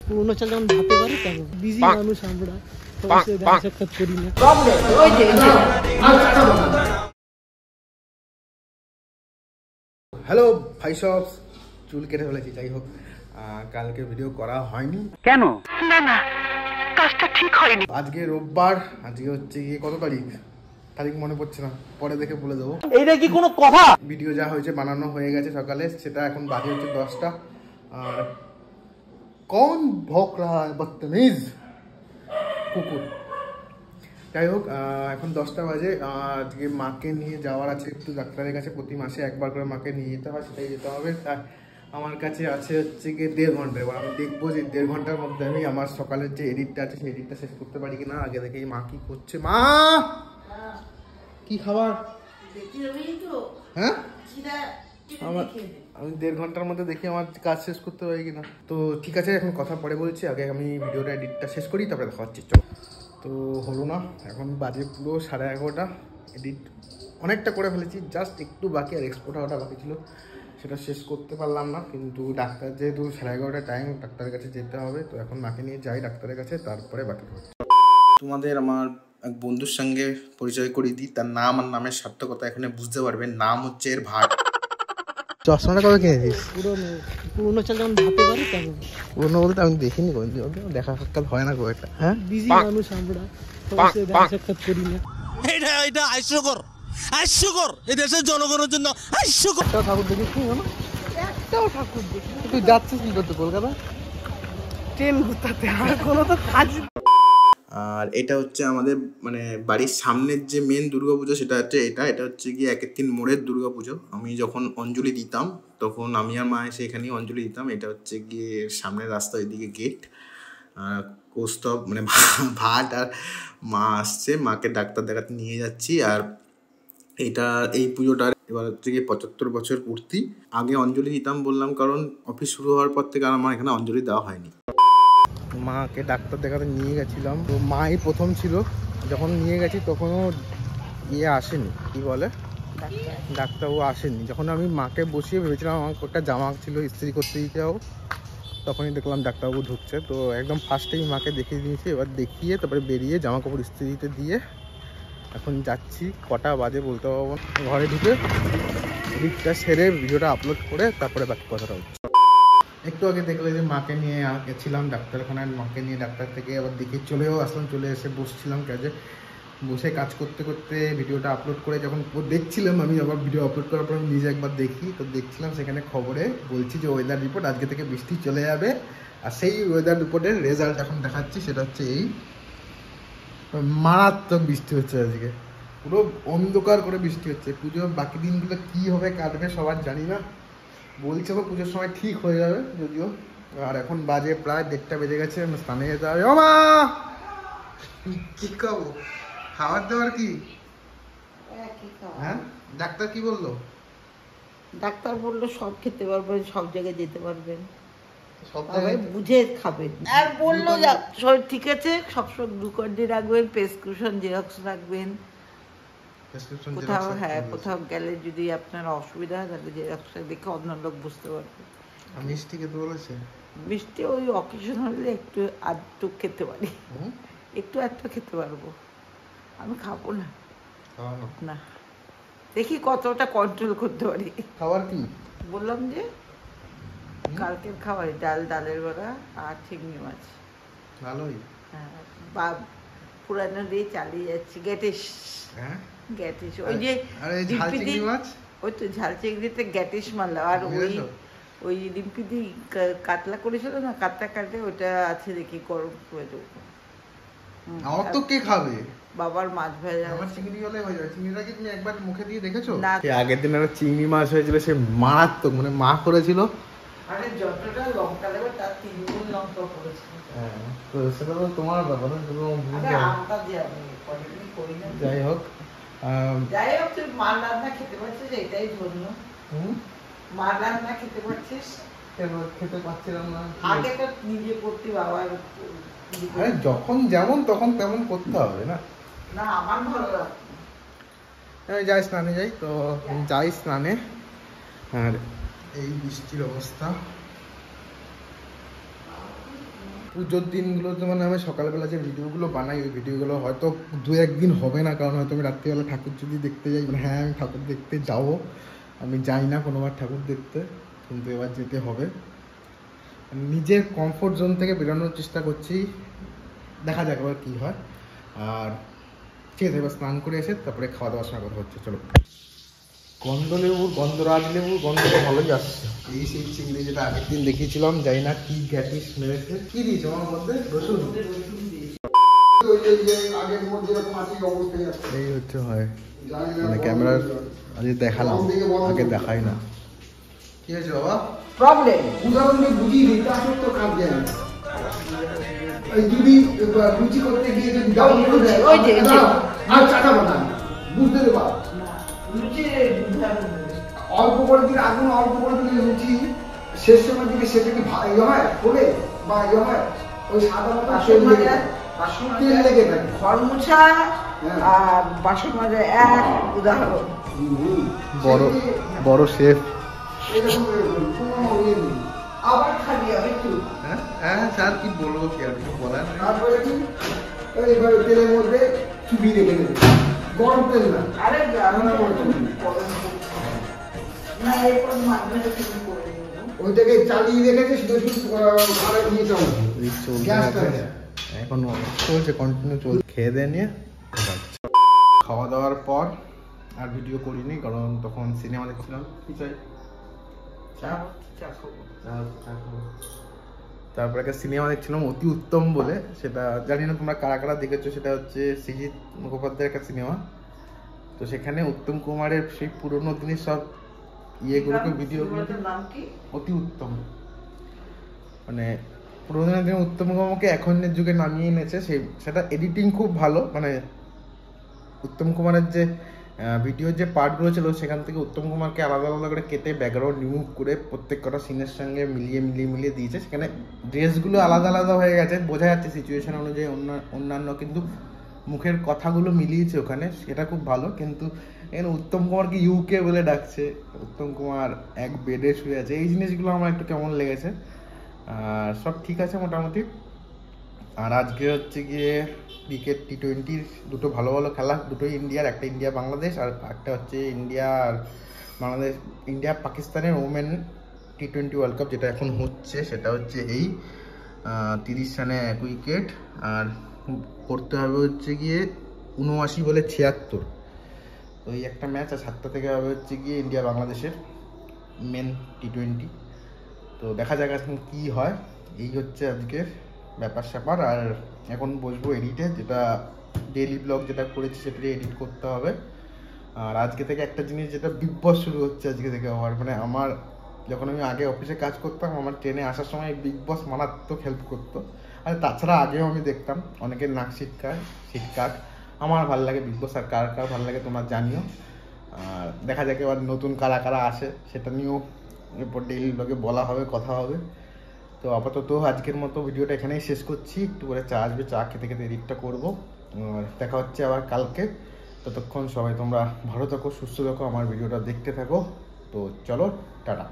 পুরোনো চাল যেমন ভাতে পারি তেমন বিজি মানুষ আমরা সবার সাথে দেখা সাক্ষাৎ করি না। হ্যালো ভাই সব, চুল কেটে ফেলেছি। যাই হোক, কালকে ভিডিও করা হয়নি কেন? না না, কাজটা ঠিক হয়নি। আজকে রোববার, আজকে হচ্ছে গিয়ে কত তারিখ মনে পড়ছে না, পরে দেখে বলে দেবো। এইটা কি কোনো কথা? ভিডিও যা হয়েছে বানানো হয়ে গেছে সকালে, সেটা এখন বাজে হচ্ছে 10টা। আর কোন ভোগ রাহা হ্যায় বদতমিজ কুকুর। যাই হোক, এখন 10টা বাজে। আজকে মাকে নিয়ে যাওয়ার আছে একটু ডাক্তারের কাছে। প্রতি মাসে একবার করে মাকে নিয়ে যেতে হয়, সেটাই যেতে হবে। তাই আমার কাছে আছে হচ্ছে গিয়ে 1.5 ঘন্টা। এবার আমি দেখবো যে 1.5 ঘন্টার মধ্যে আমি আমার সকালের যে এডিটটা আছে সেই এডিটটা শেষ করতে পারি কিনা। আগে দেখেই মা কি করছে। মা কি খাবার? হ্যাঁ, আমি 1.5 ঘন্টার মধ্যে দেখি আমার কাজ শেষ করতে পারি কিনা। তো ঠিক আছে, এখন কথা পরে বলছি, আগে আমি ভিডিওটা এডিটটা শেষ করি, তারপরে দেখা হচ্ছে। চলো। তো হলো না, এখন বাজে পুরো 11:30। এডিট অনেকটা করে ফেলেছি, জাস্ট একটু বাকি, আর এক্সপোর্ট হওয়াটা বাকি ছিল, সেটা শেষ করতে পারলাম না। কিন্তু ডাক্তার যেহেতু 11:30 টাইম, ডাক্তারের কাছে যেতে হবে। তো এখন মাকে নিয়ে যাই ডাক্তারের কাছে, তারপরে বাকি হচ্ছে। তোমাদের আমার এক বন্ধুর সঙ্গে পরিচয় করিয়ে দিই। তার নাম আর নামের সার্থকতা এখানে বুঝতে পারবেন। নাম হচ্ছে এর ভাই। চশমাটা কবে কিনেছিস? পুরোনো চাল যেমন ভাতে পারি তেমন। পুরোনো বলতে আমি দেখিনি, দেখা সাক্ষাৎ হয় না খুব একটা। হ্যাঁ, বিজি মানুষ আমরা সবার সাথে দেখা সাক্ষাৎ করি না। এটা হাস্যকর এই দেশের জনগণের জন্য হাস্যকর। একটাও ঠাকুর দেখিস নি? একটাও ঠাকুর দেখি না। তুই যাচ্ছিস কি করতে কলকাতা? ট্রেন ঘুরতে, আর কোনো তো কাজ। আর এটা হচ্ছে আমাদের মানে বাড়ির সামনের যে মেন দুর্গাপুজো, সেটা হচ্ছে এটা হচ্ছে গিয়ে 1-3 মোড়ের দুর্গাপুজো। আমি যখন অঞ্জলি দিতাম তখন আমি আর মা এসে এখানেই অঞ্জলি দিতাম। এটা হচ্ছে গিয়ে সামনের রাস্তা, এদিকে গেট। কৌস্তব মানে ভাট আর মা আসছে, মাকে ডাক্তার দেখাতে নিয়ে যাচ্ছি। আর এই পুজোটার এবার হচ্ছে গিয়ে 75 বছর পূর্তি। আগে অঞ্জলি দিতাম বললাম কারণ অফিস শুরু হওয়ার পর থেকে আর আমার এখানে অঞ্জলি দেওয়া হয়নি। মাকে ডাক্তার দেখাতে নিয়ে গেছিলাম, তো মাই প্রথম ছিল। যখন নিয়ে গেছি তখনও আসেনি, কি বলে ডাক্তারবাবু আসেনি। যখন আমি মাকে বসিয়ে ভেবেছিলাম আমার একটা জামা ছিল ইস্ত্রি করতে দিতে যাবো, তখনই দেখলাম ডাক্তারবাবু ঢুকছে। তো একদম ফার্স্টেই মাকে দেখিয়ে দিয়েছি। এবার দেখিয়ে তারপরে বেরিয়ে জামা কাপড় ইস্ত্রি দিতে দিয়ে এখন যাচ্ছি। কটা বাজে বলতে পারবো না। ঘরে ঢুকে এডিটটা সেরে ভিডিওটা আপলোড করে তারপরে বাকি কথাটা হচ্ছে। একটু আগে দেখলে যে মাকে নিয়ে গেছিলাম ডাক্তারখানায়, মাকে নিয়ে ডাক্তার থেকে আবার দেখে চলেও আসলাম। চলে এসে বসছিলাম কাজে, বসে কাজ করতে করতে ভিডিওটা আপলোড করে যখন দেখছিলাম, আমি আবার ভিডিও আপলোড করার পর নিজে একবার দেখি, তো দেখছিলাম সেখানে খবরে বলছি যে ওয়েদার রিপোর্ট আজকে থেকে বৃষ্টি চলে যাবে। আর সেই ওয়েদার রিপোর্টের রেজাল্ট এখন দেখাচ্ছি, সেটা হচ্ছে এই মারাত্মক বৃষ্টি হচ্ছে আজকে, পুরো অন্ধকার করে বৃষ্টি হচ্ছে। পুজোর বাকি দিনগুলো কী হবে কাটবে সবার জানি না। বলছে তো পুজোর সময় ঠিক হয়ে যাবে যদিও। আর এখন বাজে প্রায় 1:30 বেজে গেছে, স্নানে যেতে হবে। ও মা, কি খাবো? খাবার দাবার কি? হ্যাঁ, ডাক্তার কি বললো? ডাক্তার বললো সব খেতে পারবেন, সব জায়গায় যেতে পারবেন, সব সবাই বুঝে খাবেন। আর বললো সব ঠিক আছে, সবসময় গ্লুকন-ডি রাখবেন, প্রেসক্রিপশন জেরক্স রাখবেন। কোথাও কোথাও গেলে যদি আপনার অসুবিধা হয় তাহলে জেরক্সটা দেখে অন্য লোক বুঝতে পারবে। মিষ্টি খেতে বলেছে? মিষ্টি ওই অকেশন হলে একটু আধটু খেতে পারি, একটু আধটু খেতে পারবো, আমি খাবো না। না, দেখি কতটা কন্ট্রোল করতে পারি। খাবার কি বললাম যে কালকের খাবার ডালের বড়া আর চিংড়ি মাছ। ভালোই। হ্যাঁ, বা পুরানো দিয়ে চালিয়ে যাচ্ছি। গ্যাটিস, ওই যে ঝাল চিংড়ি মাছ, ওই তো ঝাল চিংড়িতে গ্যাটিস মারলাম। আর ওই ডিম্পিদি কাতলা করেছিল না, কাতলা কাটে ওটা আছে, দেখি গরম করে দেবো। আমার তো কে খাবে? বাবার মাছ ভাজা। আমার চিংড়ি হলে হয়ে যাবে। চিংড়িটা কি তুমি একবার মুখে দিয়ে দেখেছো? না, আগের দিন একটা চিংড়ি মাছ হয়েছিল, সে মারাত্মক, মানে মা করেছিল। আরে যতটা লঙ্কা দেবে তার 3 গুণ লঙ্কা করেছিল। হ্যাঁ, তো সেটা তো তোমার ব্যাপার। যাই হোক, তুই মার রান্না খেতে পারছিস, এটাই ধন্য। মার রান্না খেতে পারছিস? খেতে পাচ্ছিলাম না। আগে তো নিজে করতে বাবার, যখন যেমন তখন তেমন করতে হবে না। না, আমার ভালো লাগে। যাই স্নানে যাই, তো যাই স্নানে। আর এই বৃষ্টির অবস্থা, পুজোর দিনগুলোতে মানে আমি সকালবেলা যে ভিডিওগুলো বানাই ওই ভিডিওগুলো হয়তো 2-1 দিন হবে না, কারণ হয়তো আমি রাত্রিবেলা ঠাকুর যদি দেখতে যাই, মানে হ্যাঁ আমি ঠাকুর দেখতে যাবো, আমি যাই না কোনোবার ঠাকুর দেখতে, কিন্তু এবার যেতে হবে। নিজের কমফোর্ট জোন থেকে বেরোনোর চেষ্টা করছি, দেখা যাক এবার কী হয়। আর ঠিক আছে, এবার স্নান করে এসে তারপরে খাওয়া দাওয়ার সময় কথা হচ্ছে। চলো। গন্ধলেবুর গন্ধরাজ লেবুর গন্ধটা ভালোই আসছে। এই সেই চিংড়ি যেটা আগের দিন দেখিয়েছিলাম, জানি না কি গ্যাটিস মেরেছে। কি দিয়েছে আমার মধ্যে? রসুন। এই হচ্ছে হয়, মানে ক্যামেরার আজ দেখালাম, আগে দেখাই না। কি হয়েছে বাবা? প্রবলেম উদাহরণ দিয়ে বুঝিয়ে দিই, তা সত্য কাজ যায় না। যদি রুচি করতে গিয়ে যদি দাও আর চাটা বানান বুঝতে দেবা, অল্প করে দিলে আগুন, অল্প করে দিলে রুচি শেষ সময় দিকে সেটা কি হয় বলে বা হয় ওই সাদা তেল লেগে থাকে। ঘর মোছা আর বাসন মাজা এক উদাহরণ। বড় শেফ আবার খাবি একটু। হ্যাঁ স্যার কি বলবো, কি আর কিছু বলার। তারপরে কি এইভাবে তেলের মধ্যে চুপি রেখে দেবে, গরম তেল না। আরে ওইটাকে চালিয়ে রেখেছে, শুধু এখন চলছে, কন্টিনিউ চলছে। খেয়ে দিয়ে নিয়ে খাওয়া দাওয়ার পর আর ভিডিও করিনি, কারণ তখন সিনেমা দেখছিলাম। কি চাই? তারপরে একটা সিনেমা দেখছিলাম অতি উত্তম বলে, সেটা জানি না তোমরা কারা কারা দেখেছো। সেটা হচ্ছে সৃজিত মুখোপাধ্যায়ের একটা সিনেমা। তো সেখানে উত্তম কুমারের সেই পুরোনো দিনের সব ইয়েগুলোকে ভিডিওগুলোকে অতি উত্তম, মানে পুরোনো দিনের উত্তম কুমারকে এখনের যুগে নামিয়ে এনেছে। সেটা এডিটিং খুব ভালো, মানে উত্তম কুমারের যে ভিডিওর যে পার্টগুলো ছিল সেখান থেকে উত্তম কুমারকে আলাদা আলাদা করে কেটে ব্যাকগ্রাউন্ড রিমুভ করে প্রত্যেক কটা সিনের সঙ্গে মিলিয়ে দিয়েছে। সেখানে ড্রেসগুলো আলাদা আলাদা হয়ে গেছে, বোঝা যাচ্ছে সিচুয়েশন অনুযায়ী অন্যান্য, কিন্তু মুখের কথাগুলো মিলিয়েছে ওখানে, সেটা খুব ভালো। কিন্তু এখানে উত্তম কুমারকে ইউকে বলে ডাকছে, উত্তম কুমার এক বেডে শুয়ে আছে, এই জিনিসগুলো আমার একটু কেমন লেগেছে। আর সব ঠিক আছে মোটামুটি। আর আজকে হচ্ছে গিয়ে ক্রিকেট T20 দুটো ভালো ভালো খেলা, দুটোই ইন্ডিয়ার, একটা ইন্ডিয়া বাংলাদেশ আর একটা হচ্ছে ইন্ডিয়া আর বাংলাদেশ, ইন্ডিয়া পাকিস্তানের ওমেন T20 ওয়ার্ল্ড কাপ যেটা এখন হচ্ছে। সেটা হচ্ছে এই 30 রানে 1 উইকেট, আর করতে হবে হচ্ছে গিয়ে 79 বলে 76। তো এই একটা ম্যাচ, আর 7টা থেকে হবে হচ্ছে গিয়ে ইন্ডিয়া বাংলাদেশের মেন T20। তো দেখা যাক এখন কী হয়। এই হচ্ছে আজকের ব্যাপার স্যাপার। আর এখন বসবো এডিটে, যেটা ডেইলি ব্লগ যেটা করেছি সেটাই এডিট করতে হবে। আর আজকে থেকে একটা জিনিস, যেটা বিগ বস শুরু হচ্ছে আজকে থেকে আমার, মানে আমার যখন আমি আগে অফিসে কাজ করতাম, আমার ট্রেনে আসার সময় বিগ বস মারাত্মক হেল্প করতো। আর তাছাড়া আগেও আমি দেখতাম অনেকের নাক সিটকাট। আমার ভালো লাগে বিগ বস, আর কার কার ভালো লাগে তোমরা জানিও। আর দেখা যাক এবার নতুন কারা কারা আসে, সেটা নিয়েও এরপর ডেইলি ব্লগে বলা হবে, কথা হবে। তো আপাতত আজকের মতো ভিডিওটা এখানেই শেষ করছি। একটু করে চা আসবে, চা খেতে খেতে এডিটটা করবো। দেখা হচ্ছে আবার কালকে। ততক্ষণ সবাই তোমরা ভালো থাকো, সুস্থ থাকো, আমার ভিডিওটা দেখতে থাকো। তো চলো, টাটা।